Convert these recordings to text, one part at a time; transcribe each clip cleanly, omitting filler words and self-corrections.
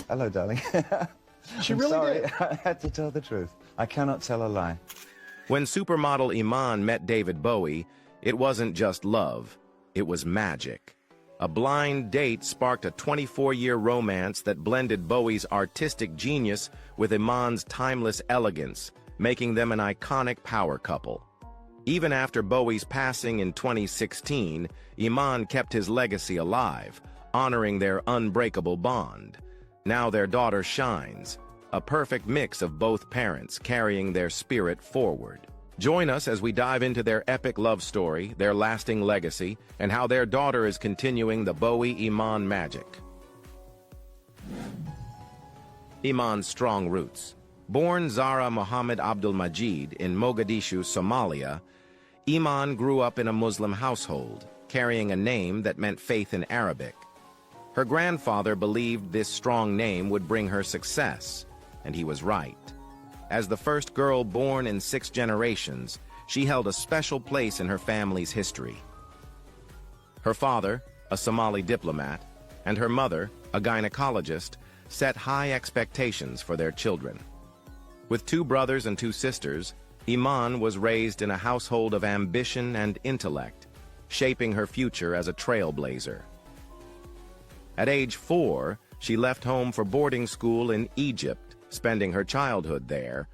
Hello, darling. She I'm really sorry. did. I had to tell the truth. I cannot tell a lie. When supermodel Iman met David Bowie, it wasn't just love, it was magic. A blind date sparked a 24-year romance that blended Bowie's artistic genius with Iman's timeless elegance, making them an iconic power couple. Even after Bowie's passing in 2016, Iman kept his legacy alive, honoring their unbreakable bond. Now their daughter shines, a perfect mix of both parents carrying their spirit forward. Join us as we dive into their epic love story, their lasting legacy, and how their daughter is continuing the Bowie-Iman magic. Iman's strong roots. Born Zahra Mohammed Abdul Majid in Mogadishu, Somalia, Iman grew up in a Muslim household, carrying a name that meant faith in Arabic. Her grandfather believed this strong name would bring her success, and he was right. As the first girl born in 6 generations, she held a special place in her family's history. Her father, a Somali diplomat, and her mother, a gynecologist, set high expectations for their children. With 2 brothers and 2 sisters, Iman was raised in a household of ambition and intellect, shaping her future as a trailblazer. At age 4, she left home for boarding school in Egypt, spending her childhood there,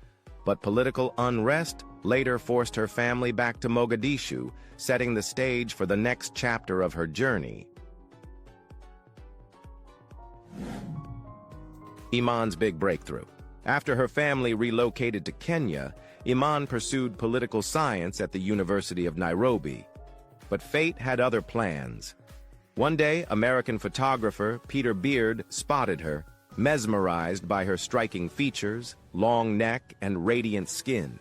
but political unrest later forced her family back to Mogadishu, setting the stage for the next chapter of her journey. Iman's big breakthrough. After her family relocated to Kenya, Iman pursued political science at the University of Nairobi. But fate had other plans. One day, American photographer Peter Beard spotted her, mesmerized by her striking features, long neck, and radiant skin.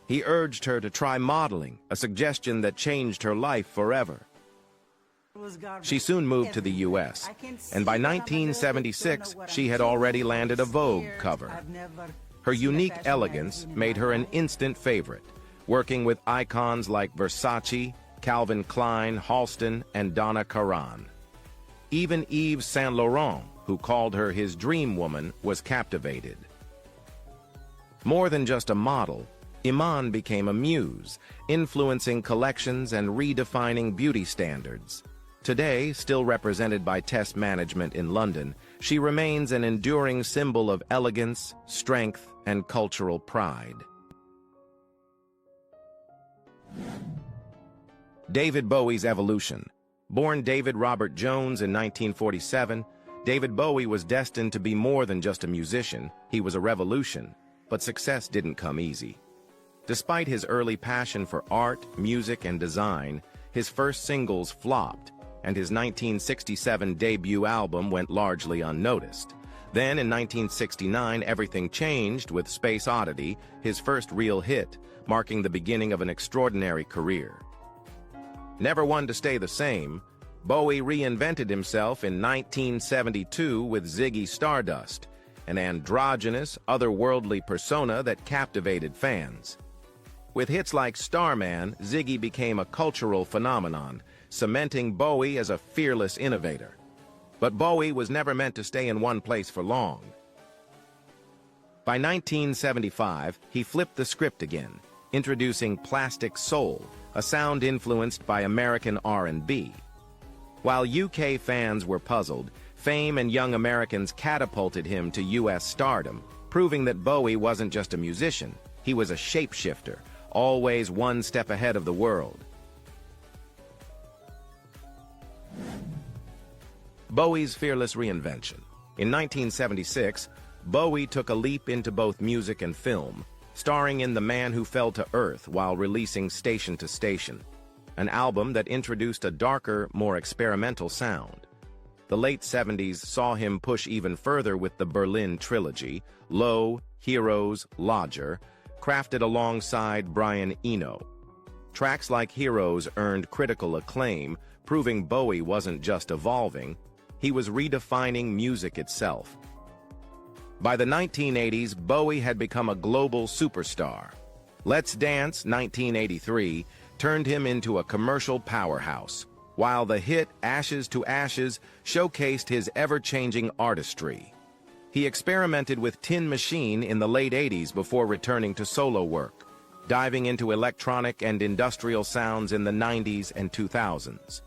He urged her to try modeling, a suggestion that changed her life forever. She soon moved to the U.S., and by 1976, she had already landed a Vogue cover. Her unique elegance made her an instant favorite, working with icons like Versace, Calvin Klein, Halston, and Donna Karan. Even Yves Saint Laurent, who called her his dream woman, was captivated. More than just a model, Iman became a muse, influencing collections and redefining beauty standards. Today, still represented by Test Management in London, she remains an enduring symbol of elegance, strength, and cultural pride. David Bowie's evolution. Born David Robert Jones in 1947, David Bowie was destined to be more than just a musician. He was a revolution, but success didn't come easy. Despite his early passion for art, music, and design, his first singles flopped, and his 1967 debut album went largely unnoticed. Then, in 1969, everything changed with Space Oddity, his first real hit, marking the beginning of an extraordinary career. Never one to stay the same, Bowie reinvented himself in 1972 with Ziggy Stardust, an androgynous, otherworldly persona that captivated fans. With hits like Starman, Ziggy became a cultural phenomenon, cementing Bowie as a fearless innovator. But Bowie was never meant to stay in one place for long. By 1975, he flipped the script again, introducing Plastic Soul, a sound influenced by American R&B. While UK fans were puzzled, fame and young Americans catapulted him to US stardom, proving that Bowie wasn't just a musician, he was a shapeshifter, always one step ahead of the world. Bowie's fearless reinvention. In 1976, Bowie took a leap into both music and film, starring in The Man Who Fell to Earth while releasing Station to Station, an album that introduced a darker, more experimental sound. The late 70s saw him push even further with the Berlin trilogy, Low, Heroes, Lodger, crafted alongside Brian Eno. Tracks like Heroes earned critical acclaim, proving Bowie wasn't just evolving, he was redefining music itself. By the 1980s, Bowie had become a global superstar. Let's Dance, 1983, turned him into a commercial powerhouse, while the hit Ashes to Ashes showcased his ever-changing artistry. He experimented with Tin Machine in the late 80s before returning to solo work, diving into electronic and industrial sounds in the 90s and 2000s.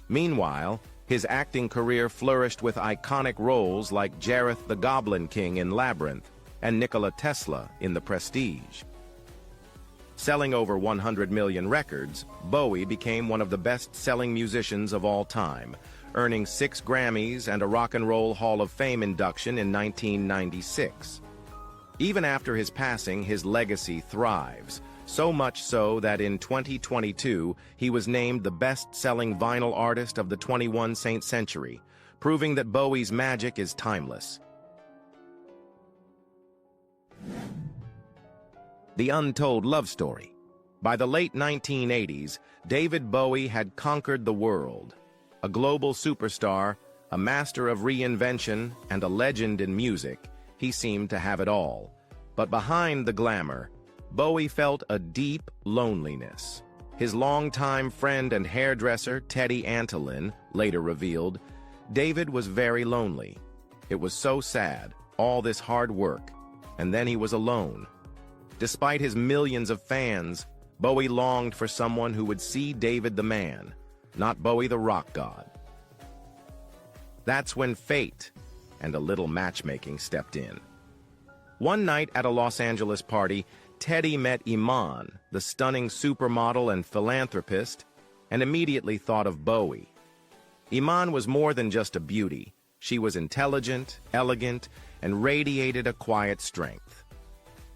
Meanwhile, his acting career flourished with iconic roles like Jareth the Goblin King in Labyrinth and Nikola Tesla in The Prestige. Selling over 100 million records, Bowie became one of the best-selling musicians of all time, earning 6 Grammys and a Rock and Roll Hall of Fame induction in 1996. Even after his passing, his legacy thrives, so much so that in 2022, he was named the best-selling vinyl artist of the 21st century, proving that Bowie's magic is timeless. The Untold Love Story. By the late 1980s, David Bowie had conquered the world. A global superstar, a master of reinvention, and a legend in music, he seemed to have it all. But behind the glamour, Bowie felt a deep loneliness. His longtime friend and hairdresser, Teddy Antolin, later revealed, David was very lonely. It was so sad, all this hard work, and then he was alone. Despite his millions of fans, Bowie longed for someone who would see David the man, not Bowie the rock god. That's when fate and a little matchmaking stepped in. One night at a Los Angeles party, Teddy met Iman, the stunning supermodel and philanthropist, and immediately thought of Bowie. Iman was more than just a beauty. She was intelligent, elegant, and radiated a quiet strength.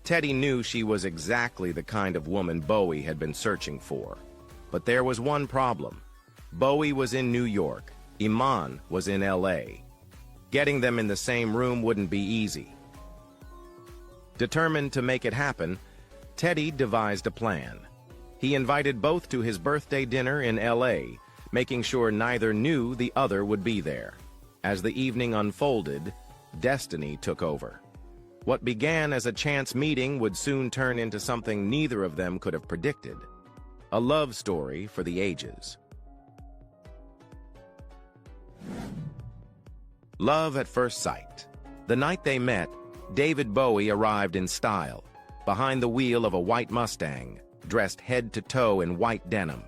Teddy knew she was exactly the kind of woman Bowie had been searching for. But there was one problem. Bowie was in New York. Iman was in LA. Getting them in the same room wouldn't be easy. Determined to make it happen, Teddy devised a plan. He invited both to his birthday dinner in LA, making sure neither knew the other would be there. As the evening unfolded, destiny took over. What began as a chance meeting would soon turn into something neither of them could have predicted. A love story for the ages. Love at first sight. The night they met, David Bowie arrived in style, behind the wheel of a white Mustang, dressed head to toe in white denim.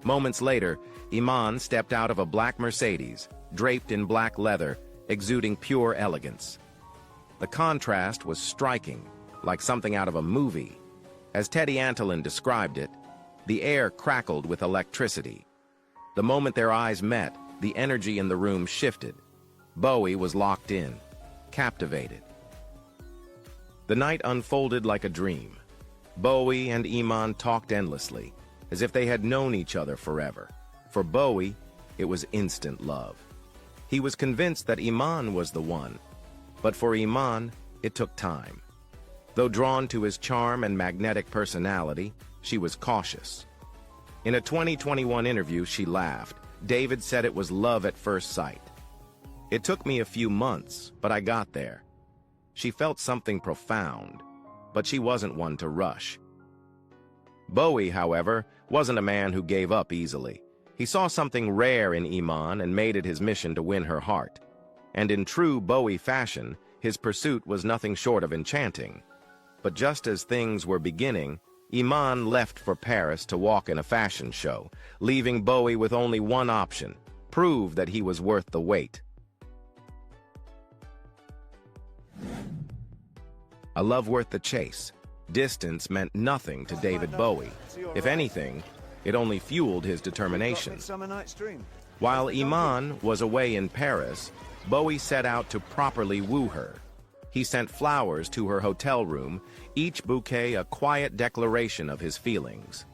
Moments later, Iman stepped out of a black Mercedes, draped in black leather, exuding pure elegance. The contrast was striking, like something out of a movie. As Teddy Antolin described it, the air crackled with electricity. The moment their eyes met, the energy in the room shifted. Bowie was locked in, captivated. The night unfolded like a dream. Bowie and Iman talked endlessly, as if they had known each other forever. For Bowie, it was instant love. He was convinced that Iman was the one, but for Iman, it took time. Though drawn to his charm and magnetic personality, she was cautious. In a 2021 interview, she laughed. David said it was love at first sight. It took me a few months, but I got there. She felt something profound, but she wasn't one to rush. Bowie, however, wasn't a man who gave up easily. He saw something rare in Iman and made it his mission to win her heart. And in true Bowie fashion, his pursuit was nothing short of enchanting. But just as things were beginning, Iman left for Paris to walk in a fashion show, leaving Bowie with only one option: prove that he was worth the wait. A love worth the chase. Distance meant nothing to David Bowie. If anything, it only fueled his determination. While Iman was away in Paris, Bowie set out to properly woo her. He sent flowers to her hotel room, each bouquet a quiet declaration of his feelings.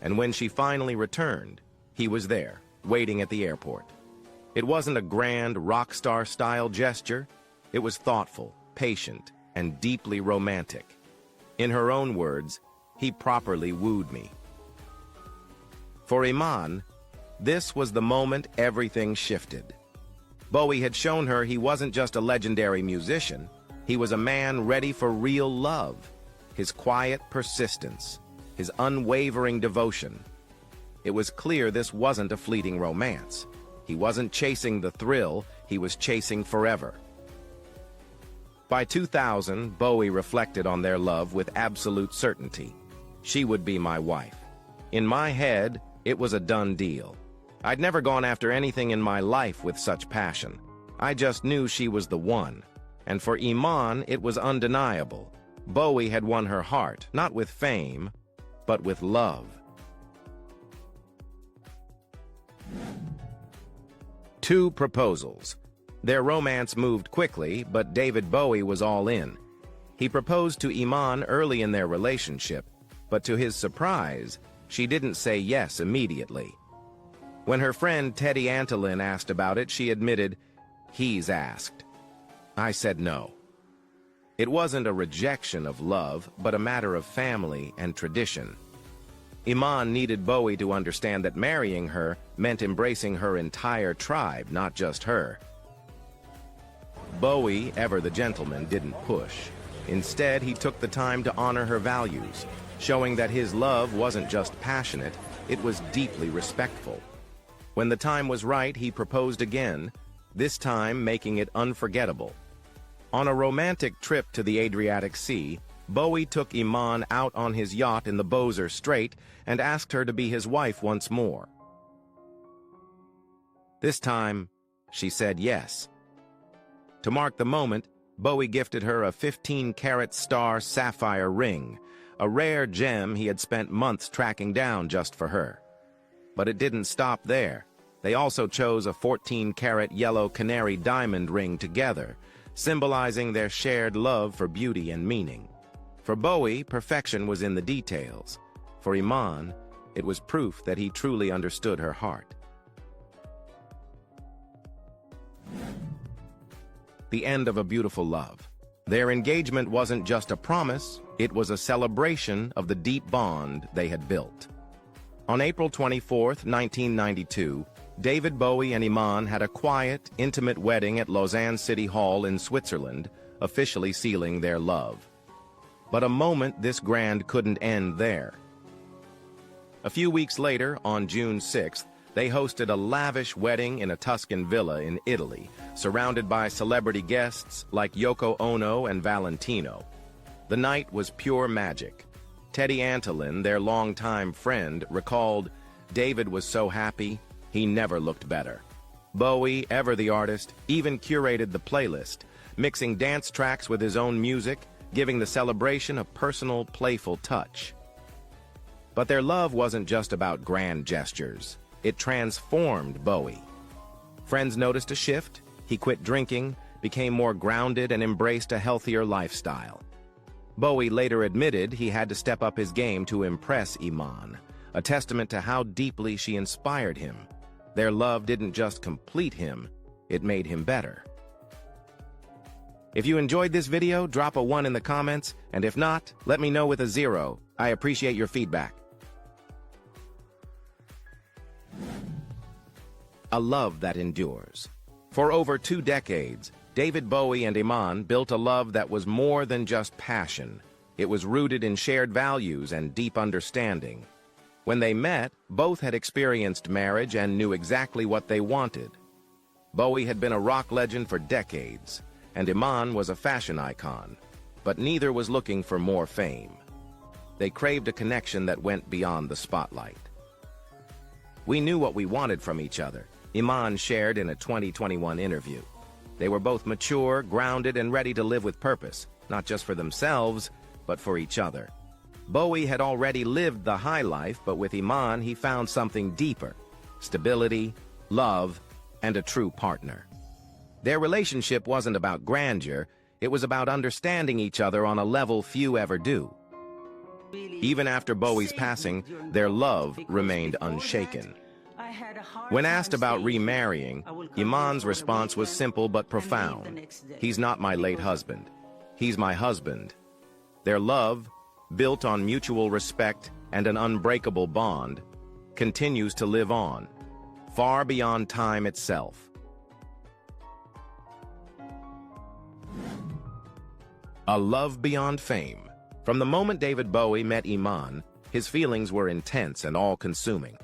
And when she finally returned, he was there, waiting at the airport. It wasn't a grand rock star-style gesture. It was thoughtful, patient, and deeply romantic. In her own words, he properly wooed me. For Iman, this was the moment everything shifted. Bowie had shown her he wasn't just a legendary musician. He was a man ready for real love. His quiet persistence, his unwavering devotion. It was clear this wasn't a fleeting romance. He wasn't chasing the thrill, he was chasing forever. By 2000, Bowie reflected on their love with absolute certainty. She would be my wife. In my head, it was a done deal. I'd never gone after anything in my life with such passion. I just knew she was the one. And for Iman, it was undeniable. Bowie had won her heart, not with fame, but with love. Two proposals. Their romance moved quickly, but David Bowie was all in. He proposed to Iman early in their relationship, but to his surprise, she didn't say yes immediately. When her friend Teddy Antolin asked about it, she admitted, "He's asked." I said no. It wasn't a rejection of love, but a matter of family and tradition. Iman needed Bowie to understand that marrying her meant embracing her entire tribe, not just her. Bowie, ever the gentleman, didn't push. Instead, he took the time to honor her values, showing that his love wasn't just passionate, it was deeply respectful. When the time was right, he proposed again, this time making it unforgettable. On a romantic trip to the Adriatic Sea, Bowie took Iman out on his yacht in the Bozer Strait and asked her to be his wife once more. This time, she said yes. To mark the moment, Bowie gifted her a 15-carat star sapphire ring, a rare gem he had spent months tracking down just for her. But it didn't stop there. They also chose a 14-carat yellow canary diamond ring together, symbolizing their shared love for beauty and meaning. For Bowie, perfection was in the details. For Iman, it was proof that he truly understood her heart. The end of a beautiful love. Their engagement wasn't just a promise, it was a celebration of the deep bond they had built. On April 24, 1992, David Bowie and Iman had a quiet, intimate wedding at Lausanne City Hall in Switzerland, officially sealing their love. But a moment this grand couldn't end there. A few weeks later, on June 6th, they hosted a lavish wedding in a Tuscan villa in Italy, surrounded by celebrity guests like Yoko Ono and Valentino. The night was pure magic. Teddy Antolin, their longtime friend, recalled, "David was so happy, he never looked better." Bowie, ever the artist, even curated the playlist, mixing dance tracks with his own music, giving the celebration a personal, playful touch. But their love wasn't just about grand gestures. It transformed Bowie. Friends noticed a shift. He quit drinking, became more grounded, and embraced a healthier lifestyle. Bowie later admitted he had to step up his game to impress Iman, a testament to how deeply she inspired him. Their love didn't just complete him, it made him better. If you enjoyed this video, drop a 1 in the comments, and if not, let me know with a 0. I appreciate your feedback. A love that endures. For over 2 decades, David Bowie and Iman built a love that was more than just passion. It was rooted in shared values and deep understanding. When they met, both had experienced marriage and knew exactly what they wanted. Bowie had been a rock legend for decades, and Iman was a fashion icon, but neither was looking for more fame. They craved a connection that went beyond the spotlight. "We knew what we wanted from each other," Iman shared in a 2021 interview. They were both mature, grounded, and ready to live with purpose, not just for themselves, but for each other. Bowie had already lived the high life, but with Iman he found something deeper: stability, love, and a true partner. Their relationship wasn't about grandeur, it was about understanding each other on a level few ever do. Even after Bowie's passing, their love remained unshaken. When asked about remarrying, Iman's response was simple but profound. "He's not my late husband. He's my husband." Their love, built on mutual respect and an unbreakable bond, continues to live on, far beyond time itself. A love beyond fame. From the moment David Bowie met Iman, his feelings were intense and all-consuming.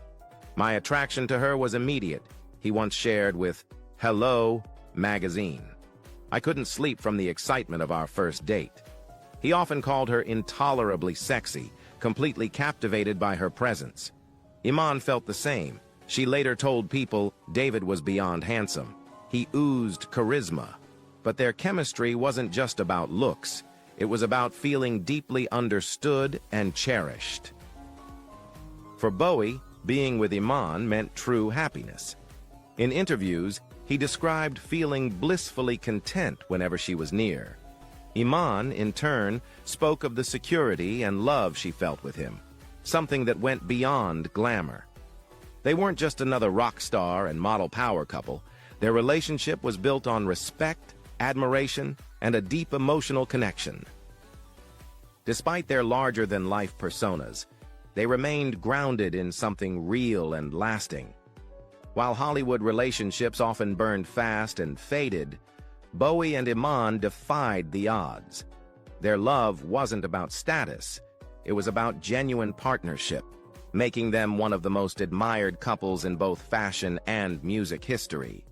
"My attraction to her was immediate," he once shared with Hello magazine. I couldn't sleep from the excitement of our first date. He often called her intolerably sexy, completely captivated by her presence. Iman felt the same. She later told people David was beyond handsome. He oozed charisma. But their chemistry wasn't just about looks. It was about feeling deeply understood and cherished. For Bowie, being with Iman meant true happiness. In interviews, he described feeling blissfully content whenever she was near. Iman, in turn, spoke of the security and love she felt with him, something that went beyond glamour. They weren't just another rock star and model power couple. Their relationship was built on respect, admiration, and a deep emotional connection. Despite their larger-than-life personas, they remained grounded in something real and lasting. While Hollywood relationships often burned fast and faded, Bowie and Iman defied the odds. Their love wasn't about status, it was about genuine partnership, making them one of the most admired couples in both fashion and music history.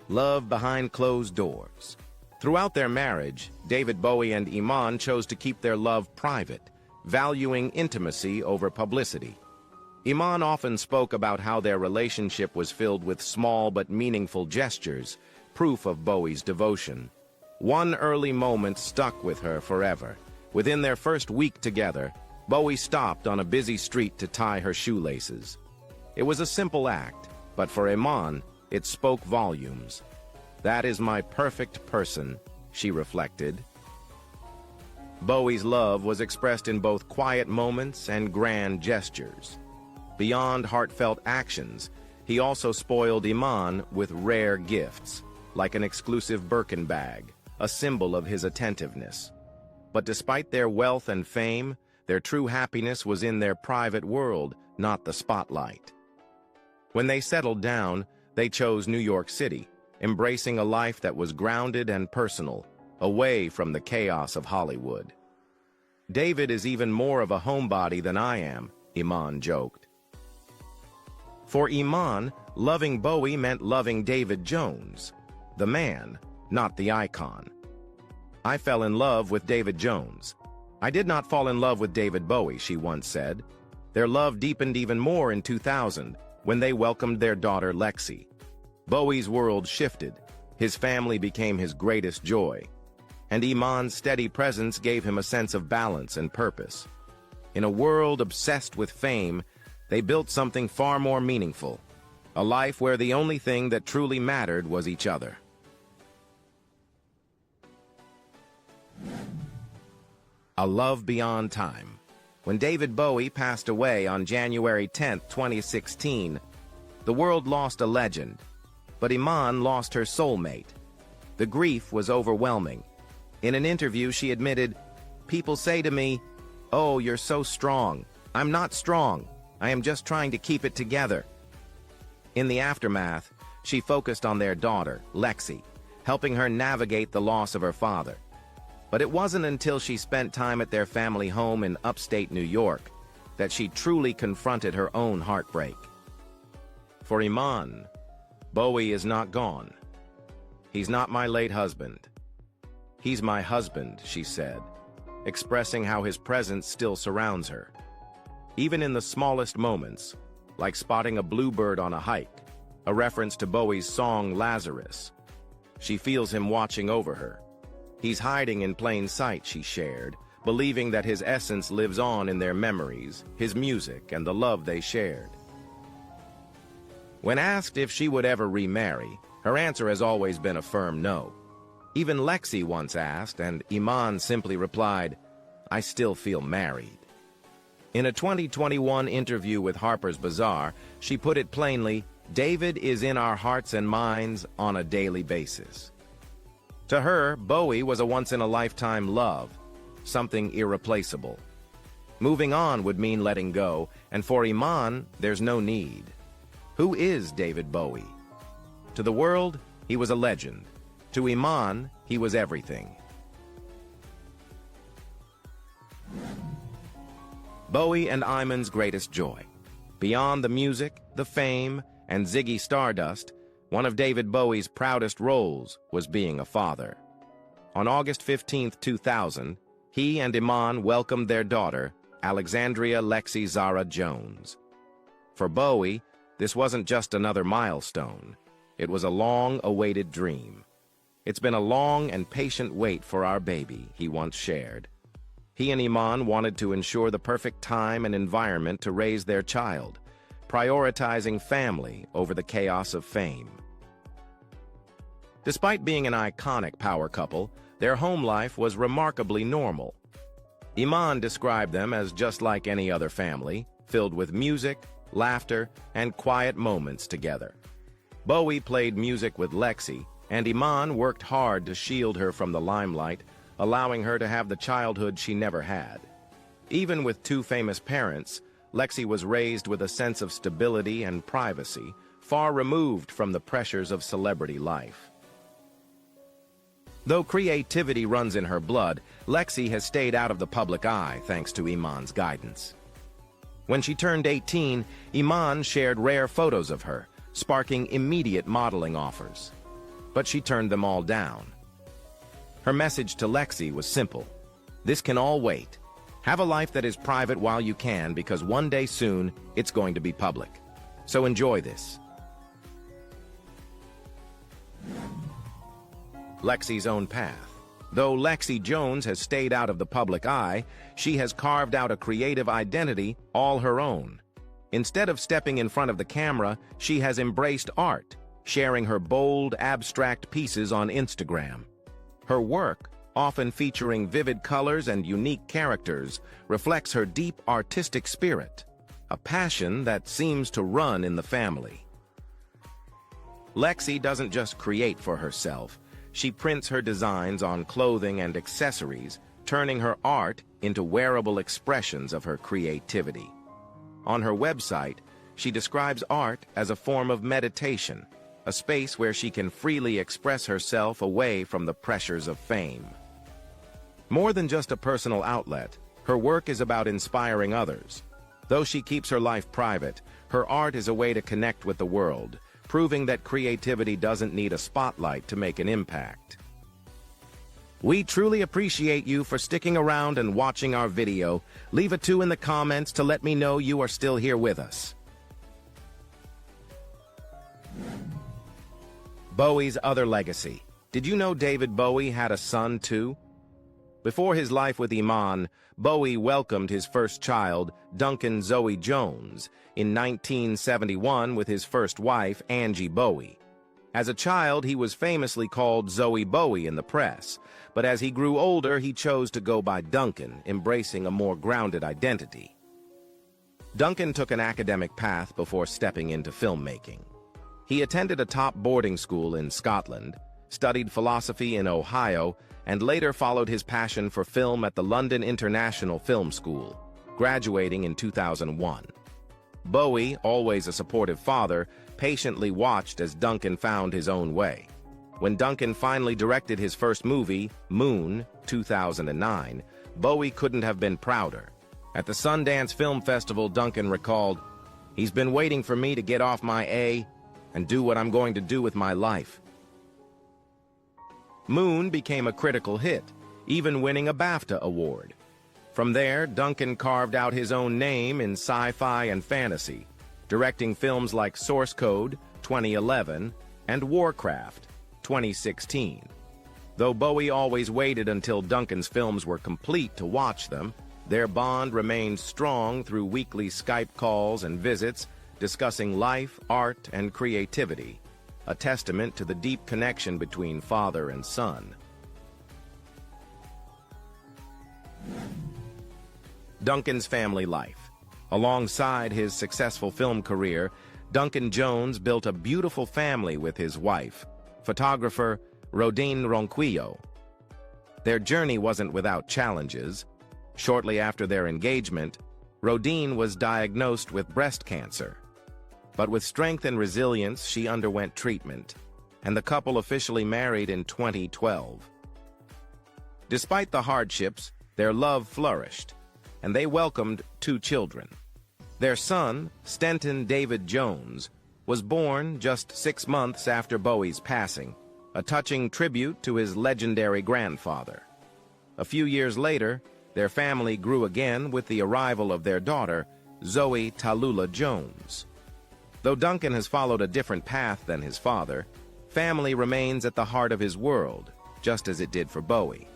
Love behind closed doors. Throughout their marriage, David Bowie and Iman chose to keep their love private, valuing intimacy over publicity. Iman often spoke about how their relationship was filled with small but meaningful gestures, proof of Bowie's devotion. One early moment stuck with her forever. Within their first week together, Bowie stopped on a busy street to tie her shoelaces. It was a simple act, but for Iman, it spoke volumes. "That is my perfect person," she reflected. Bowie's love was expressed in both quiet moments and grand gestures. Beyond heartfelt actions, he also spoiled Iman with rare gifts, like an exclusive Birkin bag, a symbol of his attentiveness. But despite their wealth and fame, their true happiness was in their private world, not the spotlight. When they settled down, they chose New York City, embracing a life that was grounded and personal, away from the chaos of Hollywood. "David is even more of a homebody than I am," Iman joked. For Iman, loving Bowie meant loving David Jones, the man, not the icon. "I fell in love with David Jones. I did not fall in love with David Bowie," she once said. Their love deepened even more in 2000, when they welcomed their daughter Lexi. Bowie's world shifted. His family became his greatest joy. And Iman's steady presence gave him a sense of balance and purpose. In a world obsessed with fame, they built something far more meaningful, a life where the only thing that truly mattered was each other. A love beyond time. When David Bowie passed away on January 10, 2016, the world lost a legend, but Iman lost her soulmate. The grief was overwhelming. In an interview, she admitted, "People say to me, 'Oh, you're so strong.' I'm not strong. I am just trying to keep it together." In the aftermath, she focused on their daughter, Lexi, helping her navigate the loss of her father. But it wasn't until she spent time at their family home in upstate New York that she truly confronted her own heartbreak. For Iman, Bowie is not gone. "He's not my late husband. He's my husband," she said, expressing how his presence still surrounds her. Even in the smallest moments, like spotting a bluebird on a hike, a reference to Bowie's song Lazarus. She feels him watching over her. "He's hiding in plain sight," she shared, believing that his essence lives on in their memories, his music, and the love they shared. When asked if she would ever remarry, her answer has always been a firm no. Even Lexi once asked, and Iman simply replied, "I still feel married." In a 2021 interview with Harper's Bazaar, she put it plainly, "David is in our hearts and minds on a daily basis." To her, Bowie was a once-in-a-lifetime love, something irreplaceable. Moving on would mean letting go, and for Iman, there's no need. Who is David Bowie? To the world, he was a legend. To Iman, he was everything. Bowie and Iman's greatest joy. Beyond the music, the fame, and Ziggy Stardust, One of David Bowie's proudest roles was being a father. On August 15, 2000, he and Iman welcomed their daughter, Alexandria Lexi Zara Jones. For Bowie, this wasn't just another milestone. It was a long-awaited dream. "It's been a long and patient wait for our baby," he once shared. He and Iman wanted to ensure the perfect time and environment to raise their child, prioritizing family over the chaos of fame. Despite being an iconic power couple, their home life was remarkably normal. Iman described them as just like any other family, filled with music, laughter, and quiet moments together. Bowie played music with Lexi, and Iman worked hard to shield her from the limelight, allowing her to have the childhood she never had. Even with two famous parents, Lexi was raised with a sense of stability and privacy, far removed from the pressures of celebrity life. Though creativity runs in her blood, Lexi has stayed out of the public eye thanks to Iman's guidance. When she turned 18, Iman shared rare photos of her, sparking immediate modeling offers. But she turned them all down. Her message to Lexi was simple: "This can all wait. Have a life that is private while you can, because one day soon, it's going to be public. So enjoy this." Lexi's own path. Though Lexi Jones has stayed out of the public eye, she has carved out a creative identity all her own. Instead of stepping in front of the camera, she has embraced art, sharing her bold, abstract pieces on Instagram. Her work, often featuring vivid colors and unique characters, reflects her deep artistic spirit, a passion that seems to run in the family. Lexi doesn't just create for herself. She prints her designs on clothing and accessories, turning her art into wearable expressions of her creativity. On her website, she describes art as a form of meditation, a space where she can freely express herself away from the pressures of fame. More than just a personal outlet, her work is about inspiring others. Though she keeps her life private, her art is a way to connect with the world, proving that creativity doesn't need a spotlight to make an impact. We truly appreciate you for sticking around and watching our video. Leave a 2 in the comments to let me know you are still here with us. Bowie's other legacy. Did you know David Bowie had a son too? Before his life with Iman, Bowie welcomed his first child, Duncan Zoe Jones, in 1971 with his first wife, Angie Bowie. As a child, he was famously called Zoe Bowie in the press, but as he grew older, he chose to go by Duncan, embracing a more grounded identity. Duncan took an academic path before stepping into filmmaking. He attended a top boarding school in Scotland, studied philosophy in Ohio, and later followed his passion for film at the London International Film School, graduating in 2001. Bowie, always a supportive father, patiently watched as Duncan found his own way. When Duncan finally directed his first movie, Moon, 2009, Bowie couldn't have been prouder. At the Sundance Film Festival, Duncan recalled, "He's been waiting for me to get off my A and do what I'm going to do with my life." Moon became a critical hit, even winning a BAFTA award. From there, Duncan carved out his own name in sci-fi and fantasy, directing films like Source Code, 2011, and Warcraft, 2016. Though Bowie always waited until Duncan's films were complete to watch them, their bond remained strong through weekly Skype calls and visits, discussing life, art, and creativity, a testament to the deep connection between father and son. Duncan's family life. Alongside his successful film career, Duncan Jones built a beautiful family with his wife, photographer Rodine Ronquillo. Their journey wasn't without challenges. Shortly after their engagement, Rodine was diagnosed with breast cancer. But with strength and resilience, she underwent treatment, and the couple officially married in 2012. Despite the hardships, their love flourished, and they welcomed 2 children. Their son, Stenton David Jones, was born just 6 months after Bowie's passing, a touching tribute to his legendary grandfather. A few years later, their family grew again with the arrival of their daughter, Zoe Tallulah Jones. Though Duncan has followed a different path than his father, family remains at the heart of his world, just as it did for Bowie.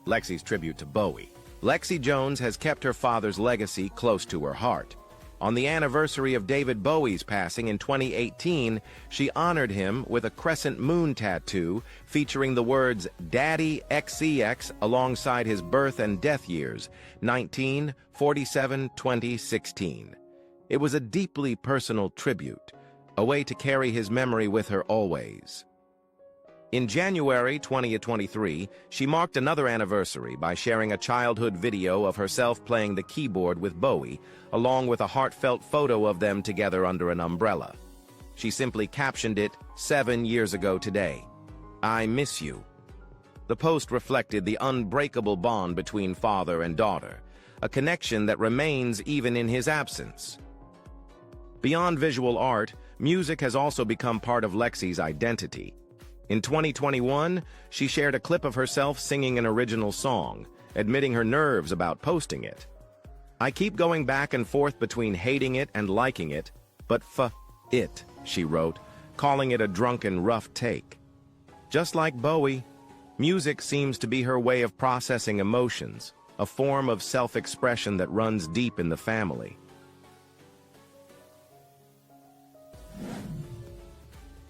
Lexi's tribute to Bowie. Lexi Jones has kept her father's legacy close to her heart. On the anniversary of David Bowie's passing in 2018, she honored him with a crescent moon tattoo featuring the words Daddy XCX alongside his birth and death years, 1947-2016. It was a deeply personal tribute, a way to carry his memory with her always. In January 2023, she marked another anniversary by sharing a childhood video of herself playing the keyboard with Bowie, along with a heartfelt photo of them together under an umbrella. She simply captioned it, 7 years ago today. I miss you. The post reflected the unbreakable bond between father and daughter, a connection that remains even in his absence. Beyond visual art, music has also become part of Lexi's identity. In 2021, she shared a clip of herself singing an original song, admitting her nerves about posting it. I keep going back and forth between hating it and liking it, but it, she wrote, calling it a drunken, rough take. Just like Bowie, music seems to be her way of processing emotions, a form of self-expression that runs deep in the family.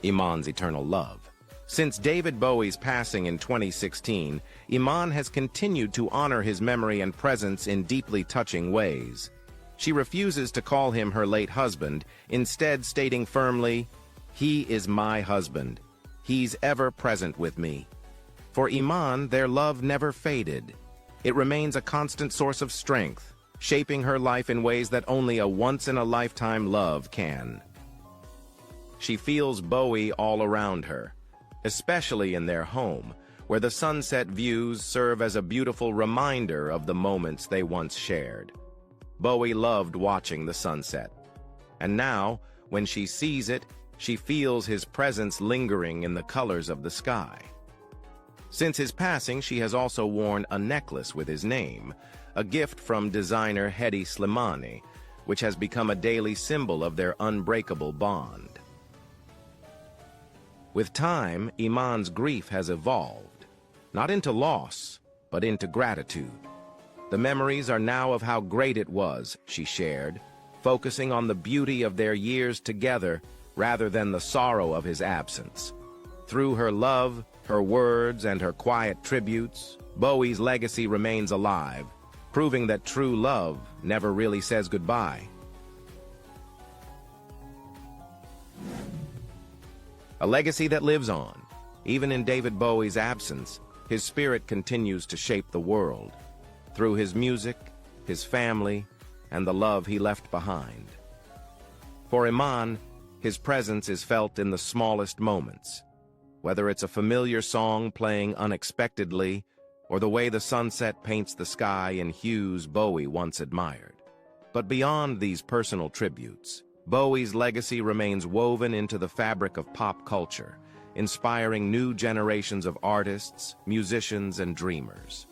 Iman's eternal love. Since David Bowie's passing in 2016, Iman has continued to honor his memory and presence in deeply touching ways. She refuses to call him her late husband, instead stating firmly, "He is my husband. He's ever present with me." For Iman, their love never faded. It remains a constant source of strength, shaping her life in ways that only a once-in-a-lifetime love can. She feels Bowie all around her, especially in their home, where the sunset views serve as a beautiful reminder of the moments they once shared. Bowie loved watching the sunset, and now, when she sees it, she feels his presence lingering in the colors of the sky. Since his passing, she has also worn a necklace with his name, a gift from designer Hedi Slimani, which has become a daily symbol of their unbreakable bond. With time, Iman's grief has evolved, not into loss, but into gratitude. The memories are now of how great it was, she shared, focusing on the beauty of their years together rather than the sorrow of his absence. Through her love, her words, and her quiet tributes, Bowie's legacy remains alive, proving that true love never really says goodbye. A legacy that lives on. Even in David Bowie's absence, his spirit continues to shape the world, through his music, his family, and the love he left behind. For Iman, his presence is felt in the smallest moments, whether it's a familiar song playing unexpectedly or the way the sunset paints the sky in hues Bowie once admired. But beyond these personal tributes, Bowie's legacy remains woven into the fabric of pop culture, inspiring new generations of artists, musicians, and dreamers.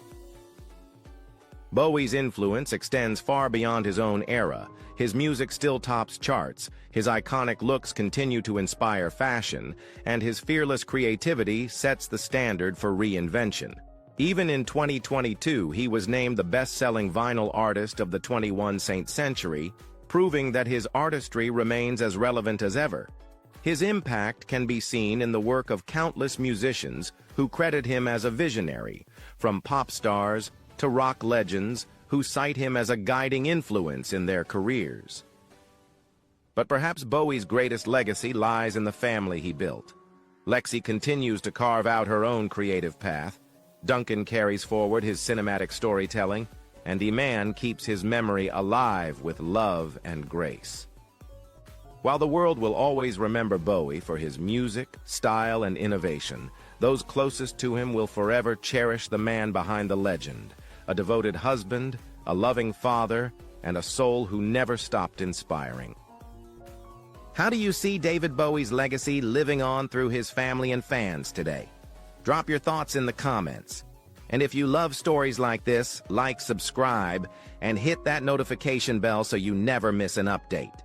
Bowie's influence extends far beyond his own era. His music still tops charts, his iconic looks continue to inspire fashion, and his fearless creativity sets the standard for reinvention. Even in 2022, he was named the best-selling vinyl artist of the 21st century, proving that his artistry remains as relevant as ever. His impact can be seen in the work of countless musicians who credit him as a visionary, from pop stars to rock legends who cite him as a guiding influence in their careers. But perhaps Bowie's greatest legacy lies in the family he built. Lexi continues to carve out her own creative path, Duncan carries forward his cinematic storytelling, and Iman keeps his memory alive with love and grace. While the world will always remember Bowie for his music, style, and innovation, those closest to him will forever cherish the man behind the legend, a devoted husband, a loving father, and a soul who never stopped inspiring. How do you see David Bowie's legacy living on through his family and fans today? Drop your thoughts in the comments. And if you love stories like this, like, subscribe, and hit that notification bell so you never miss an update.